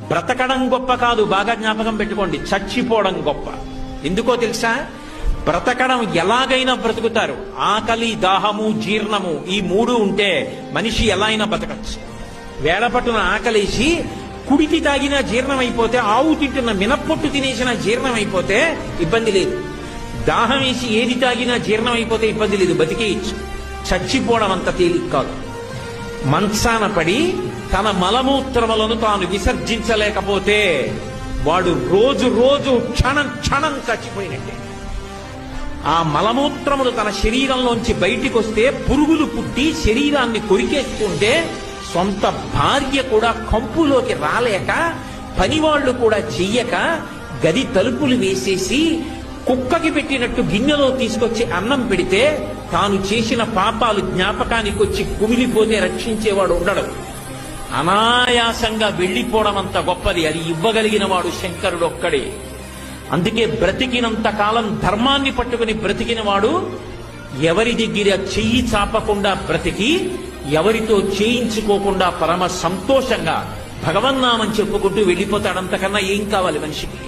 బ్రతకడం గొప్ప కాదు, బాగా జ్ఞాపకం పెట్టుకోండి, చచ్చిపోవడం గొప్ప. ఎందుకో తెలుసా? బ్రతకడం ఎలాగైనా బ్రతుకుతారు. ఆకలి, దాహము, జీర్ణము ఈ మూడు ఉంటే మనిషి ఎలా అయినా బ్రతకచ్చు. వేళపట్టున ఆకలేసి కుడితి తాగినా జీర్ణం అయిపోతే, ఆవు తింటున్న మినప్పొట్టు తినేసిన జీర్ణం అయిపోతే ఇబ్బంది లేదు. దాహం వేసి ఏది తాగినా జీర్ణం అయిపోతే ఇబ్బంది లేదు, బతికేయచ్చు. చచ్చిపోవడం అంత తేలిక కాదు. మంచాన పడి తన మలమూత్రములను తాను విసర్జించలేకపోతే వాడు రోజు రోజు క్షణం క్షణం చచ్చిపోయినట్టే. ఆ మలమూత్రములు తన శరీరంలోంచి బయటికి వస్తే పురుగులు పుట్టి శరీరాన్ని కొరికేస్తుంటే సొంత భార్య కూడా కంపులోకి రాలేక, పనివాళ్లు కూడా చెయ్యక, గది తలుపులు వేసేసి కుక్కకి పెట్టినట్టు గిన్నెలో తీసుకొచ్చి అన్నం పెడితే తాను చేసిన పాపాలు జ్ఞాపకానికి వచ్చి కుమిలిపోతే రక్షించేవాడు ఉండడు. అనాయాసంగా వెళ్లిపోవడం అంత గొప్పది. అది ఇవ్వగలిగిన వాడు శంకరుడు ఒక్కడే. అందుకే బ్రతికినంత కాలం ధర్మాన్ని పట్టుకుని బ్రతికిన వాడు ఎవరి దగ్గర చెయ్యి చాపకుండా బ్రతికి, ఎవరితో చేయించుకోకుండా పరమ సంతోషంగా భగవన్నామని చెప్పుకుంటూ వెళ్ళిపోతాడంతకన్నా ఏం కావాలి మనిషికి?